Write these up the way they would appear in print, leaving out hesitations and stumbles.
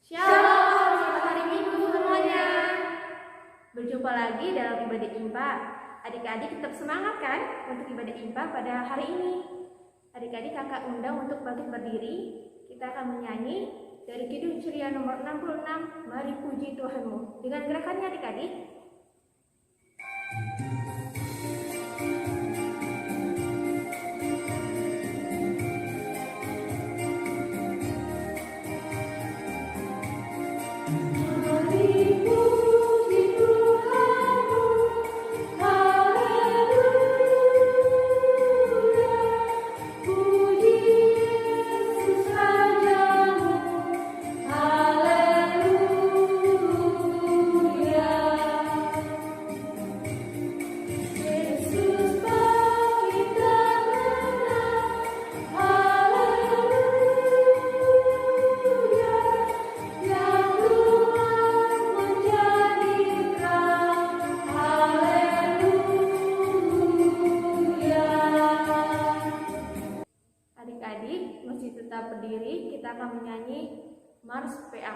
Shalom, selamat hari Minggu semuanya. Berjumpa lagi dalam ibadah IMPA. Adik-adik tetap semangat kan untuk ibadah IMPA pada hari ini. Adik-adik kakak undang untuk bangkit berdiri. Kita akan menyanyi dari Kidung Ceria nomor 66, Mari Puji Tuhanmu. Dengan gerakannya adik-adik. Adik-adik masih tetap berdiri, kita akan menyanyi Mars PA.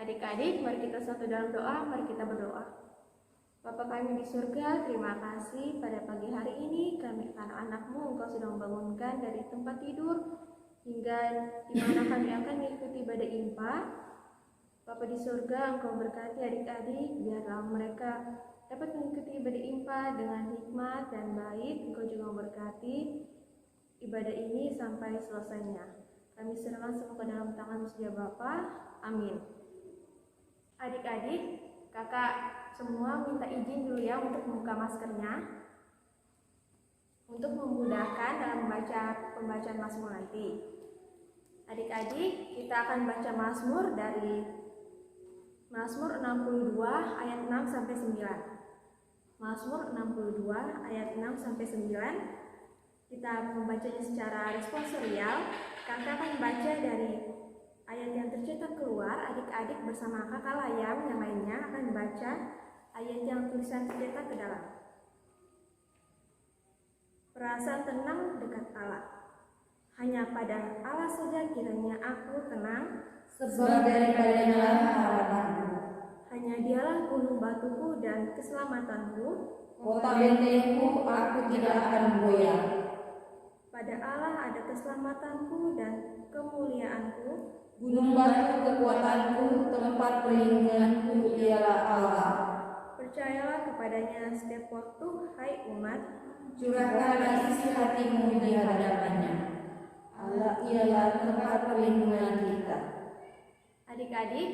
Adik-adik, mari kita satu dalam doa, mari kita berdoa. Bapa kami di surga, terima kasih pada pagi hari ini kami anak-anakmu Engkau sudah membangunkan dari tempat tidur hingga di mana kami akan mengikuti ibadah IMPA. Bapa di surga, Engkau berkati adik-adik, biarlah mereka dapat mengikuti ibadah IMPA dengan hikmat dan baik. Engkau juga memberkati ibadah ini sampai selesainya. Kami serahkan semua ke dalam tangan saja Bapa. Amin. Adik-adik, kakak semua minta izin dulu ya untuk membuka maskernya untuk memudahkan dalam membaca pembacaan Mazmur nanti. Adik-adik, kita akan baca Mazmur dari Mazmur 62 ayat 6 sampai 9. Mazmur 62 ayat 6 sampai 9. Kita membacanya secara responsorial. Kakak akan membaca dari ayat yang tercetak keluar, adik-adik bersama kakak Layang yang lainnya akan membaca ayat yang tulisan tercetak ke dalam. Perasaan tenang dekat Allah. Hanya pada Allah saja kiranya aku tenang, sebab daripadanya lah harapanku. Hanya dialah gunung batuku dan keselamatanku. Kota bentengku, aku tidak akan goyah. Pada Allah ada keselamatanku dan kemuliaanku. Gunung batu kekuatanku, tempat perlindunganku ialah Allah. Percayalah kepadanya setiap waktu, hai umat. Curahkanlah isi hatimu di hadapannya. Allah ialah tempat perlindungan kita. Adik-adik,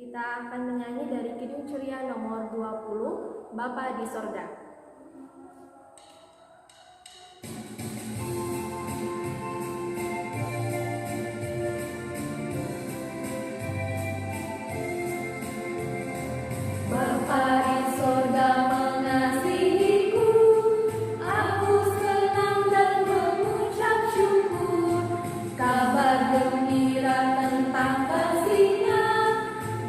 kita akan menyanyi dari Kidung Ceria nomor 20, Bapa di Sorga. Bapa di sorga mengasihiku, aku senang dan mengucap syukur. Kabar gembira tentang kasih-Nya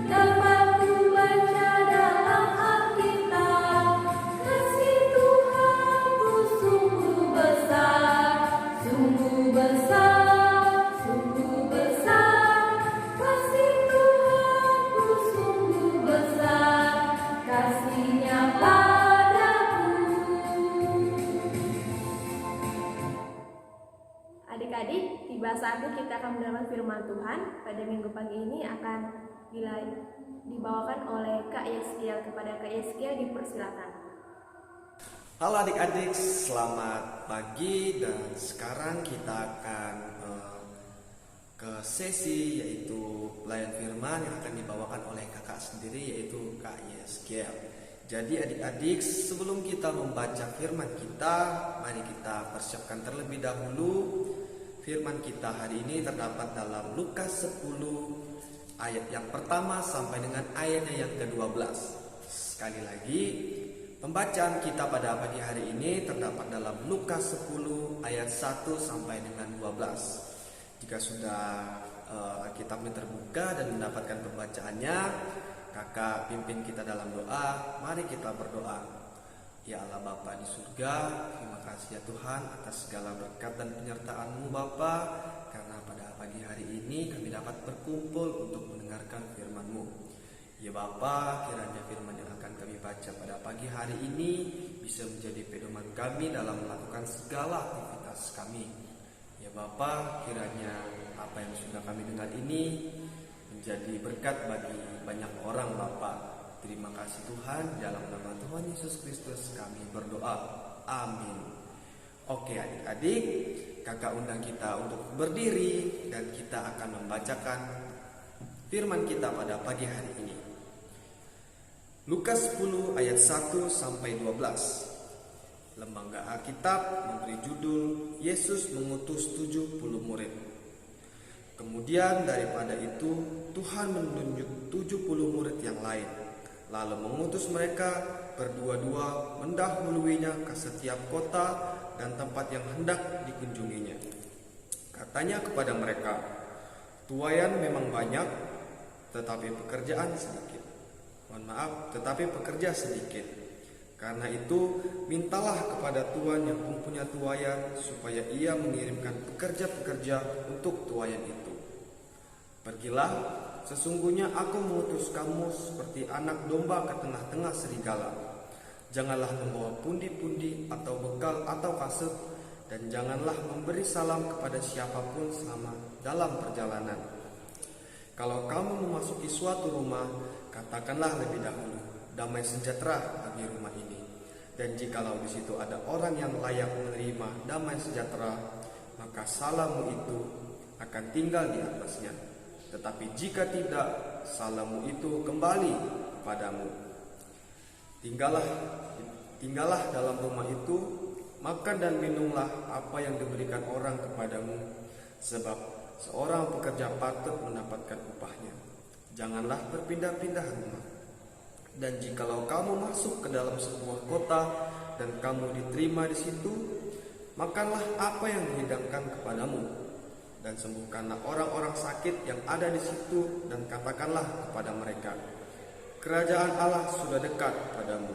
dapat ku baca dalam Alkitab. Kasih Tuhanku sungguh besar, sungguh besar, sungguh besar. Kasih Tuhanku sungguh besar, kasih-Nya padaku. Adik-adik, tiba saatnya kita akan mendengar firman Tuhan. Pada minggu pagi ini akan dibawakan oleh Kak Yeskiel. Kepada Kak Yeskiel dipersilakan. Halo adik-adik, selamat pagi dan sekarang kita akan ke sesi yaitu pelayan firman yang akan dibawakan oleh kakak sendiri yaitu Kak Yeskiel. Jadi adik-adik, sebelum kita membaca firman kita, mari kita persiapkan terlebih dahulu. Firman kita hari ini terdapat dalam Lukas 10 ayat yang pertama sampai dengan ayatnya yang ke-12. Sekali lagi, pembacaan kita pada pagi hari ini terdapat dalam Lukas 10 ayat 1 sampai dengan 12. Jika sudah Alkitabnya terbuka dan mendapatkan pembacaannya, kakak pimpin kita dalam doa. Mari kita berdoa. Ya Allah Bapa di surga, terima kasih ya Tuhan atas segala berkat dan penyertaan-Mu Bapa, karena pada pagi hari ini kami dapat berkumpul untuk mendengarkan firman-Mu. Ya Bapa, kiranya firman yang akan kami baca pada pagi hari ini bisa menjadi pedoman kami dalam melakukan segala aktivitas kami. Ya Bapa, kiranya apa yang sudah kami dengar ini menjadi berkat bagi banyak orang Bapa. Terima kasih Tuhan, dalam nama Tuhan Yesus Kristus kami berdoa. Amin. Oke adik-adik, kakak undang kita untuk berdiri dan kita akan membacakan firman kita pada pagi hari ini. Lukas 10 ayat 1 sampai 12. Lembaga Alkitab memberi judul Yesus mengutus 70 murid. Kemudian daripada itu Tuhan menunjuk 70 murid yang lain, lalu mengutus mereka berdua-dua mendahuluinya ke setiap kota dan tempat yang hendak dikunjunginya. Katanya kepada mereka, tuaian memang banyak, tetapi pekerja sedikit. Karena itu, mintalah kepada Tuhan yang mempunyai tuaian supaya ia mengirimkan pekerja-pekerja untuk tuaian itu. Pergilah, sesungguhnya aku mengutus kamu seperti anak domba ke tengah-tengah serigala. Janganlah membawa pundi-pundi atau bekal atau kasut, dan janganlah memberi salam kepada siapapun selama dalam perjalanan. Kalau kamu memasuki suatu rumah, katakanlah lebih dahulu, damai sejahtera bagi rumah ini. Dan jikalau di situ ada orang yang layak menerima damai sejahtera, maka salammu itu akan tinggal di atasnya. Tetapi jika tidak, salammu itu kembali kepadamu. Tinggallah dalam rumah itu, makan dan minumlah apa yang diberikan orang kepadamu, sebab seorang pekerja patut mendapatkan upahnya. Janganlah berpindah-pindah rumah. Dan jikalau kamu masuk ke dalam sebuah kota dan kamu diterima di situ, makanlah apa yang dihidangkan kepadamu, dan sembuhkanlah orang-orang sakit yang ada di situ, dan katakanlah kepada mereka, kerajaan Allah sudah dekat padamu.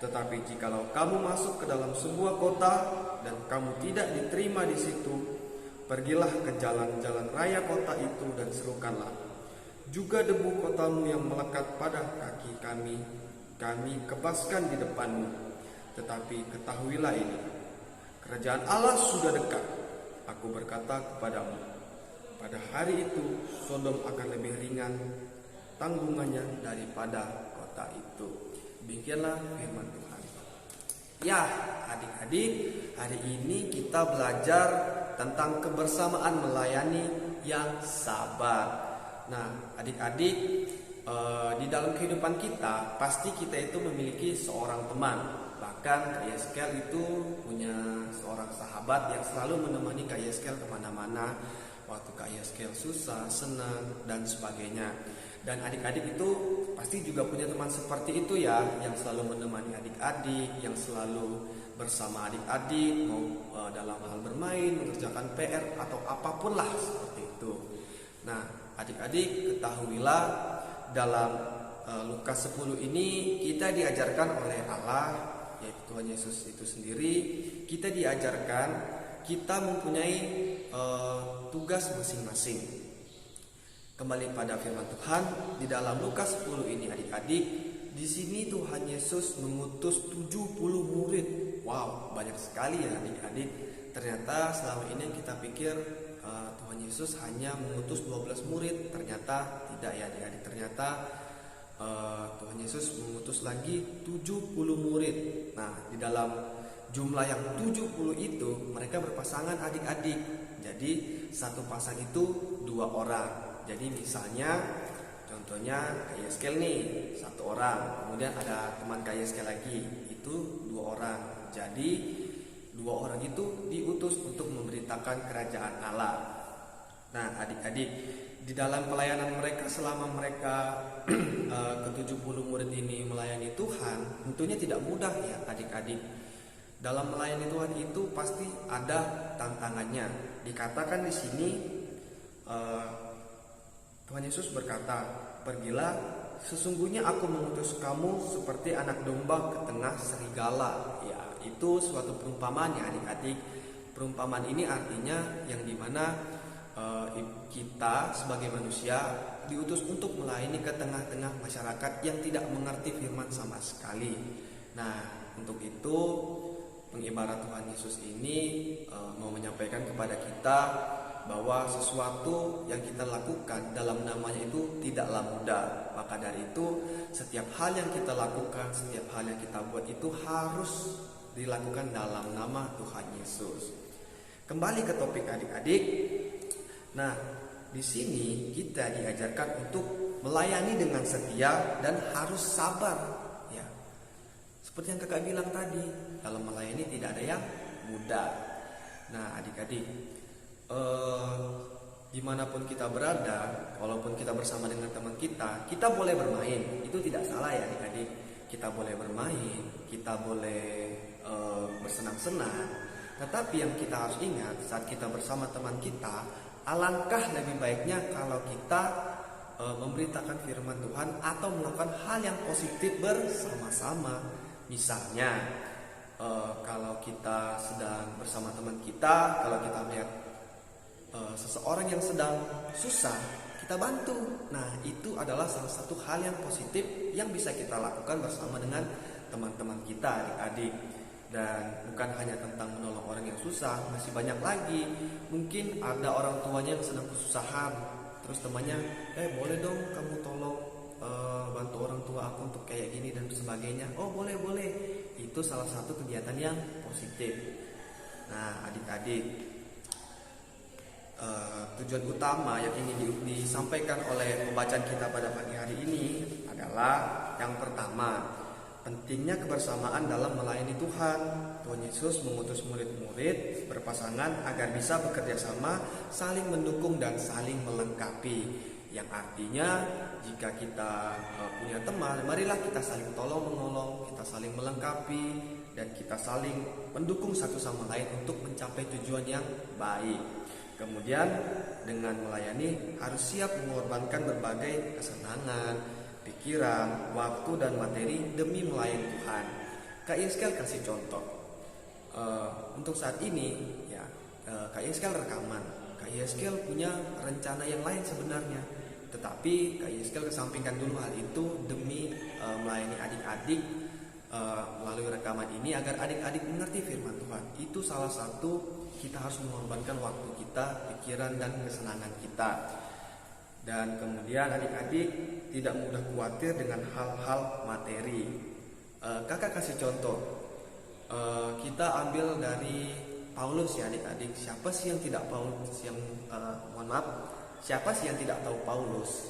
Tetapi jikalau kamu masuk ke dalam sebuah kota dan kamu tidak diterima di situ, pergilah ke jalan-jalan raya kota itu dan serukanlah, juga debu kotamu yang melekat pada kaki kami kebaskan di depanmu. Tetapi ketahuilah ini, kerajaan Allah sudah dekat. Aku berkata kepadamu, pada hari itu Sodom akan lebih ringan tanggungannya daripada kota itu. Demikianlah firman Tuhan. Ya, adik-adik, hari ini kita belajar tentang kebersamaan melayani yang sabar. Nah, adik-adik, di dalam kehidupan kita pasti kita itu memiliki seorang teman. Bahkan Kak Yeskel itu punya seorang sahabat yang selalu menemani Kak Yeskel kemana-mana waktu Kak Yeskel susah, senang, dan sebagainya. Dan adik-adik itu pasti juga punya teman seperti itu ya, yang selalu menemani adik-adik, yang selalu bersama adik-adik mau dalam hal bermain, mengerjakan PR atau apapun lah seperti itu. Nah, adik-adik ketahuilah dalam Lukas 10 ini kita diajarkan oleh Allah, yaitu Tuhan Yesus itu sendiri, kita diajarkan kita mempunyai tugas masing-masing. Kembali pada firman Tuhan di dalam Lukas 10 ini adik-adik, di sini Tuhan Yesus mengutus 70 murid. Wow, banyak sekali ya adik-adik. Ternyata selama ini kita pikir Tuhan Yesus hanya mengutus 12 murid. Ternyata tidak ya adik-adik. Ternyata Tuhan Yesus mengutus lagi 70 murid. Nah, di dalam jumlah yang 70 itu mereka berpasangan adik-adik. Jadi satu pasang itu 2 orang. Jadi misalnya contohnya Kak Yeskel nih 1 orang, kemudian ada teman Kak Yeskel lagi itu 2 orang. Jadi 2 orang itu diutus untuk memberitakan kerajaan Allah. Nah, adik-adik, di dalam pelayanan mereka selama mereka ke-70 murid ini melayani Tuhan, tentunya tidak mudah ya adik-adik. Dalam melayani Tuhan itu pasti ada tantangannya. Dikatakan di sini Tuhan Yesus berkata, "Pergilah, sesungguhnya aku mengutus kamu seperti anak domba ke tengah serigala." Ya, itu suatu perumpamaan ya adik-adik. Perumpamaan ini artinya yang dimana kita sebagai manusia diutus untuk melayani ke tengah-tengah masyarakat yang tidak mengerti firman sama sekali. Nah, untuk itu pengibarat Tuhan Yesus ini mau menyampaikan kepada kita bahwa sesuatu yang kita lakukan dalam namanya itu tidaklah mudah. Maka dari itu setiap hal yang kita lakukan, setiap hal yang kita buat itu harus dilakukan dalam nama Tuhan Yesus. Kembali ke topik adik-adik. Nah, di sini kita diajarkan untuk melayani dengan setia dan harus sabar. Ya, seperti yang kakak bilang tadi, dalam melayani tidak ada yang mudah. Nah, adik-adik, dimanapun kita berada, walaupun kita bersama dengan teman kita boleh bermain, itu tidak salah ya adik-adik. Kita boleh bermain, kita boleh bersenang-senang. Tetapi yang kita harus ingat saat kita bersama teman kita, alangkah lebih baiknya kalau kita memberitakan firman Tuhan atau melakukan hal yang positif bersama-sama. Misalnya kalau kita sedang bersama teman kita, kalau kita melihat seseorang yang sedang susah, kita bantu. Nah, itu adalah salah satu hal yang positif yang bisa kita lakukan bersama dengan teman-teman kita, adik-adik. Dan bukan hanya tentang menolong orang yang susah, masih banyak lagi. Mungkin ada orang tuanya yang sedang kesusahan, terus temannya, boleh dong kamu tolong bantu orang tua aku untuk kayak gini dan sebagainya. Oh, boleh. Itu salah satu kegiatan yang positif. Nah, adik-adik, tujuan utama yang ingin disampaikan oleh pembacaan kita pada pagi hari ini adalah yang pertama, pentingnya kebersamaan dalam melayani Tuhan. Tuhan Yesus mengutus murid-murid berpasangan agar bisa bekerja sama, saling mendukung dan saling melengkapi. Yang artinya jika kita punya teman, marilah kita saling tolong-menolong, kita saling melengkapi, dan kita saling mendukung satu sama lain untuk mencapai tujuan yang baik. Kemudian dengan melayani harus siap mengorbankan berbagai kesenangan, pikiran, waktu dan materi demi melayani Tuhan. Kak Yeskel kasih contoh. Untuk saat ini ya, Kak Yeskel rekaman. Kak Yeskel punya rencana yang lain sebenarnya, tetapi Kak Yeskel kesampingkan dulu hal itu demi melayani adik-adik melalui rekaman ini agar adik-adik mengerti firman Tuhan. Itu salah satu, kita harus mengorbankan waktu kita, pikiran dan kesenangan kita. Dan kemudian adik-adik tidak mudah khawatir dengan hal-hal materi. Kakak kasih contoh. Kita ambil dari Paulus ya adik-adik. Siapa sih yang tidak siapa sih yang tidak tahu Paulus?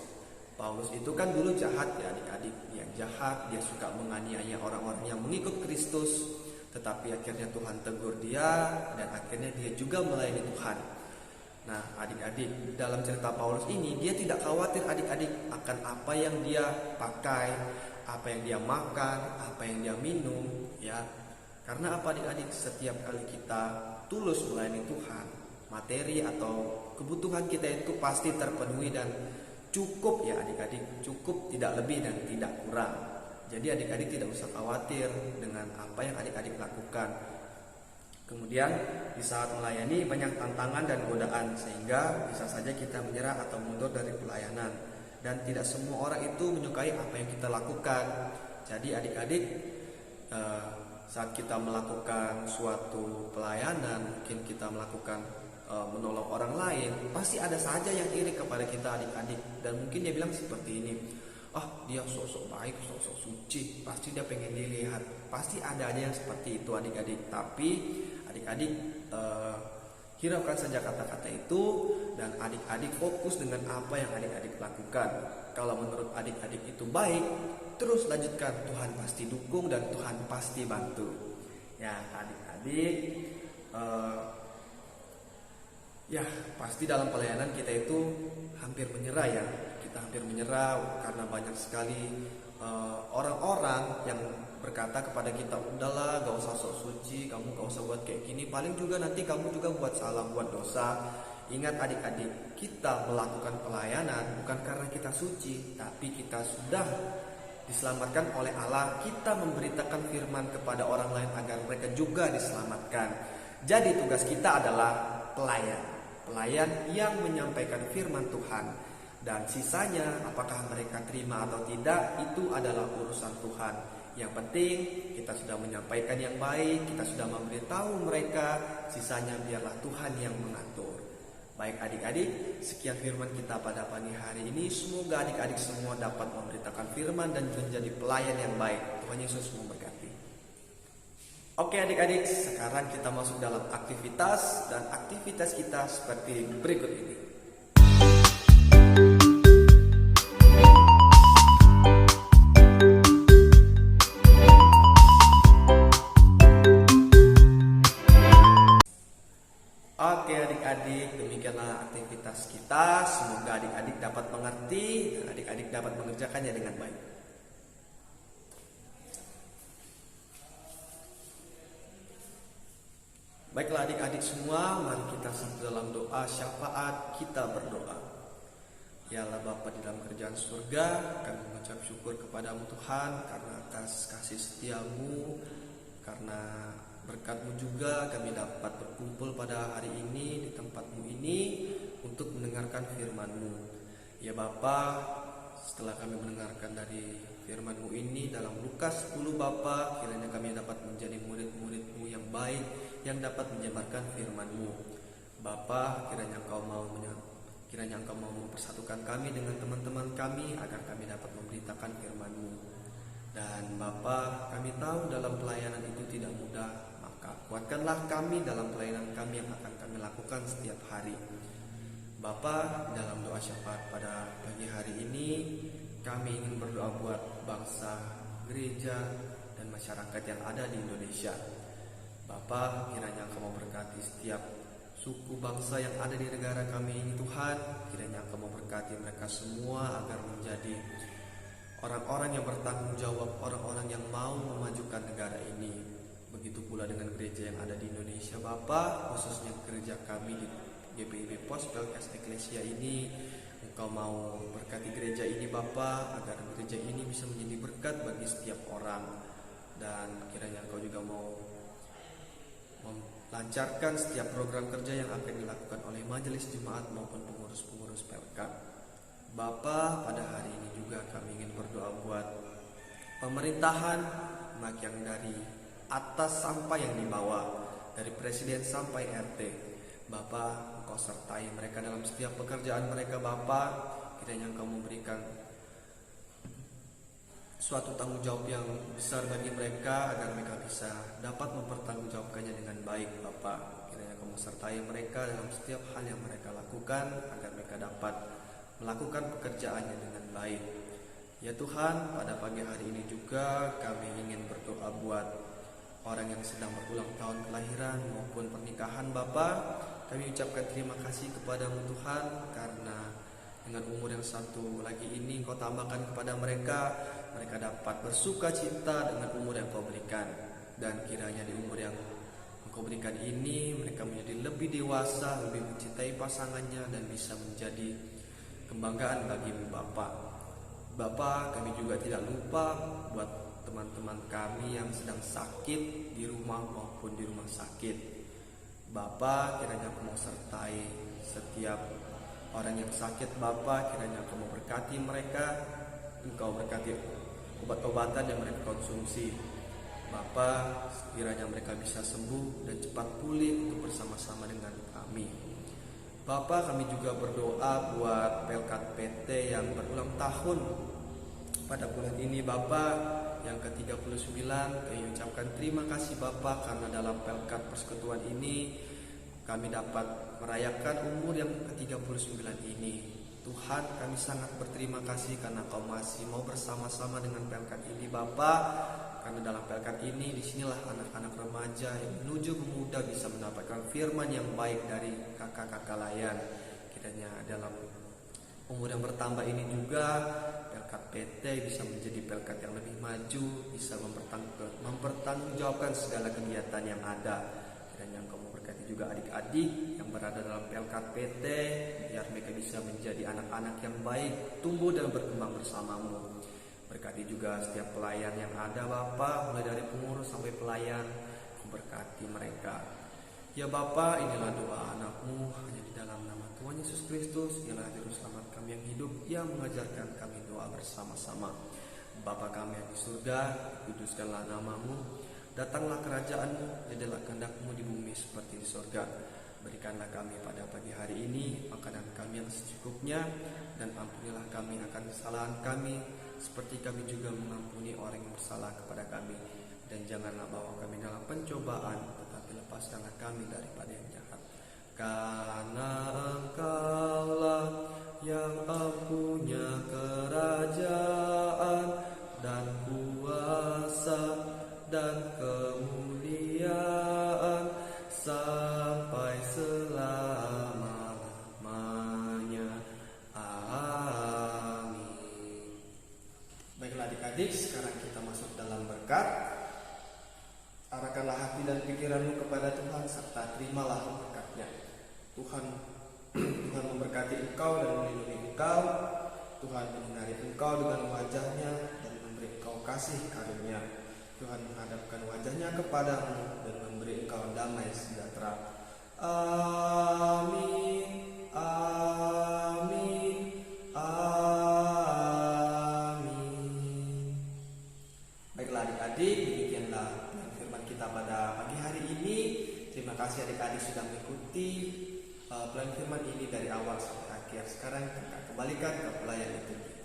Paulus itu kan dulu jahat ya adik-adik. Dia jahat, dia suka menganiaya orang-orang yang mengikut Kristus. Tetapi akhirnya Tuhan tegur dia dan akhirnya dia juga melayani Tuhan. Nah adik-adik, dalam cerita Paulus ini dia tidak khawatir adik-adik akan apa yang dia pakai, apa yang dia makan, apa yang dia minum ya. Karena apa adik-adik, setiap kali kita tulus melayani Tuhan, materi atau kebutuhan kita itu pasti terpenuhi dan cukup ya adik-adik, cukup, tidak lebih dan tidak kurang. Jadi adik-adik tidak usah khawatir dengan apa yang adik-adik lakukan. Kemudian di saat melayani banyak tantangan dan godaan, sehingga bisa saja kita menyerah atau mundur dari pelayanan. Dan tidak semua orang itu menyukai apa yang kita lakukan. Jadi adik-adik, saat kita melakukan suatu pelayanan, mungkin kita melakukan menolong orang lain, pasti ada saja yang iri kepada kita adik-adik. Dan mungkin dia bilang seperti ini, dia sok-sok baik, sok-sok suci, pasti dia pengen dilihat. Pasti ada aja yang seperti itu adik-adik. Tapi adik-adik hiraukan saja kata-kata itu dan adik-adik fokus dengan apa yang adik-adik lakukan. Kalau menurut adik-adik itu baik, terus lanjutkan. Tuhan pasti dukung dan Tuhan pasti bantu. Ya adik-adik, ya pasti dalam pelayanan kita itu hampir menyerah ya. Kita hampir menyerah karena banyak sekali orang-orang yang berkata kepada kita, udahlah gak usah sok suci, kamu gak usah buat kayak gini, paling juga nanti kamu juga buat salah, buat dosa. Ingat adik-adik, kita melakukan pelayanan bukan karena kita suci, tapi kita sudah diselamatkan oleh Allah. Kita memberitakan firman kepada orang lain agar mereka juga diselamatkan. Jadi tugas kita adalah pelayan yang menyampaikan firman Tuhan. Dan sisanya apakah mereka terima atau tidak, itu adalah urusan Tuhan. Yang penting kita sudah menyampaikan yang baik, kita sudah memberitahu mereka, sisanya biarlah Tuhan yang mengatur. Baik adik-adik, sekian firman kita pada pagi hari ini. Semoga adik-adik semua dapat memberitakan firman dan menjadi pelayan yang baik. Tuhan Yesus memberkati. Oke adik-adik, sekarang kita masuk dalam aktivitas, dan aktivitas kita seperti berikut ini. Oke adik-adik, demikianlah aktivitas kita. Semoga adik-adik dapat mengerti dan adik-adik dapat mengerjakannya dengan baik. Baiklah adik-adik semua, mari kita satu dalam doa syafaat. Kita berdoa. Ya Allah Bapa di dalam kerajaan surga, kami mengucap syukur kepadamu Tuhan karena atas kasih setiamu, karena berkat-Mu juga kami dapat berkumpul pada hari ini di tempat-Mu ini untuk mendengarkan firman-Mu. Ya Bapa, setelah kami mendengarkan dari firman-Mu ini dalam Lukas 10 Bapa, kiranya kami dapat menjadi murid-murid-Mu yang baik, yang dapat menyebarkan firman-Mu. Bapa, kiranya Engkau mau mempersatukan kami dengan teman-teman kami agar kami dapat memberitakan firman-Mu. Dan Bapa, kami tahu dalam pelayanan itu tidak mudah, maka kuatkanlah kami dalam pelayanan kami yang akan kami lakukan setiap hari. Bapa, dalam doa syafaat pada pagi hari ini, kami ingin berdoa buat bangsa, gereja, dan masyarakat yang ada di Indonesia. Bapa, kiranya Engkau memberkati setiap suku bangsa yang ada di negara kami ini Tuhan. Kiranya Engkau memberkati mereka semua agar menjadi orang-orang yang bertanggung jawab, orang-orang yang mau memajukan negara ini. Begitu pula dengan gereja yang ada di Indonesia Bapa, khususnya gereja kami di GPIB Pos Pelkas Eklesia ini. Engkau mau berkati gereja ini Bapa, agar gereja ini bisa menjadi berkat bagi setiap orang. Dan kiranya Engkau juga mau melancarkan setiap program kerja yang akan dilakukan oleh majelis jemaat maupun pengurus-pengurus Pelka. Bapa, pada hari ini juga kami ingin berdoa buat pemerintahan, baik yang dari atas sampai yang di bawah, dari presiden sampai RT. Bapa, Engkau sertai mereka dalam setiap pekerjaan mereka Bapa. Kiranya Engkau memberikan suatu tanggung jawab yang besar bagi mereka agar mereka bisa dapat mempertanggungjawabkannya dengan baik. Bapa, kiranya Kamu sertai mereka dalam setiap hal yang mereka lakukan agar mereka dapat melakukan pekerjaannya dengan baik. Ya Tuhan, pada pagi hari ini juga kami ingin berdoa buat orang yang sedang berulang tahun kelahiran maupun pernikahan. Bapa, kami ucapkan terima kasih kepadamu Tuhan, karena dengan umur yang satu lagi ini Kau tambahkan kepada mereka, mereka dapat bersuka cita dengan umur yang Kau berikan. Dan kiranya di umur yang Kau berikan ini mereka menjadi lebih dewasa, lebih mencintai pasangannya, dan bisa menjadi kebanggaan bagimu Bapa. Bapa, kami juga tidak lupa buat teman-teman kami yang sedang sakit di rumah maupun di rumah sakit. Bapa, kiranya Kau mau sertai setiap orang yang sakit. Bapa, kiranya Kau mau berkati mereka, Engkau berkati obat-obatan yang mereka konsumsi. Bapa, kiranya mereka bisa sembuh dan cepat pulih untuk bersama-sama dengan kami. Bapa, kami juga berdoa buat Pelkat PT yang berulang tahun pada bulan ini Bapa, yang ke-39. Kami ucapkan terima kasih Bapa, karena dalam Pelkat Persekutuan ini kami dapat merayakan umur yang ke-39 ini. Tuhan, kami sangat berterima kasih karena Kau masih mau bersama-sama dengan Pelkat ini Bapa. Karena dalam Pelkat ini, disinilah anak-anak remaja yang menuju pemuda bisa mendapatkan firman yang baik dari kakak-kakak layan. Kiranya dalam umur yang bertambah ini juga Pelkat PT bisa menjadi Pelkat yang lebih maju, bisa mempertanggungjawabkan segala kegiatan yang ada. Kiranya Engkau memberkati juga adik-adik yang berada dalam Pelkat PT, biar mereka bisa menjadi anak-anak yang baik, tumbuh dan berkembang bersamamu. Berkati juga setiap pelayan yang ada Bapa, mulai dari pengurus sampai pelayan. Berkati mereka. Ya Bapa, inilah doa anak-Mu, hanya di dalam nama Tuhan Yesus Kristus, ialah Juru Selamat kami yang hidup, yang mengajarkan kami doa bersama-sama. Bapa kami yang di surga, kuduskanlah nama-Mu, datanglah kerajaan-Mu, jadilah kehendak-Mu di bumi seperti di surga. Berikanlah kami pada pagi hari ini makanan kami yang secukupnya, dan ampunilah kami akan kesalahan kami, seperti kami juga mengampuni orang yang bersalah kepada kami. Dan janganlah bawa kami dalam pencobaan, tetapi lepaskanlah kami daripada yang jahat. Karena Engkaulah yang mempunyai kerajaan dan kuasa dan kemuliaan sampai selama-lamanya. Amin. Baiklah adik-adik, sekarang kita masuk dalam berkat. Arahkanlah hati dan pikiranmu kepada Tuhan, serta terimalah berkatnya. Tuhan memberkati engkau dan melindungi engkau. Tuhan menyinari engkau dengan wajahnya dan memberi engkau kasih karunia. Tuhan menghadapkan wajahnya kepadamu dan memberi engkau damai sejahtera. Amin. Amin. Amin. Baiklah adik-adik, demikianlah firman kita pada pagi hari ini. Terima kasih adik-adik sudah mengikuti pelayan firman ini dari awal sampai akhir. Sekarang kita kembalikan ke pelayan itu.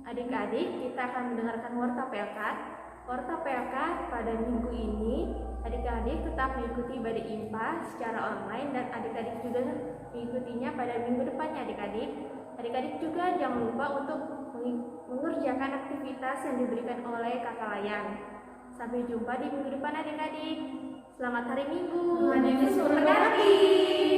Adik-adik, kita akan mendengarkan warta Pelkat. Warta Pelkat pada minggu ini, adik-adik tetap mengikuti ibadah IMPA secara online, dan adik-adik juga mengikutinya pada minggu depannya adik-adik. Adik-adik juga jangan lupa untuk mengerjakan aktivitas yang diberikan oleh kakak layan. Sampai jumpa di minggu depan adik-adik. Selamat hari Minggu. Tuhan Yesus memberkati.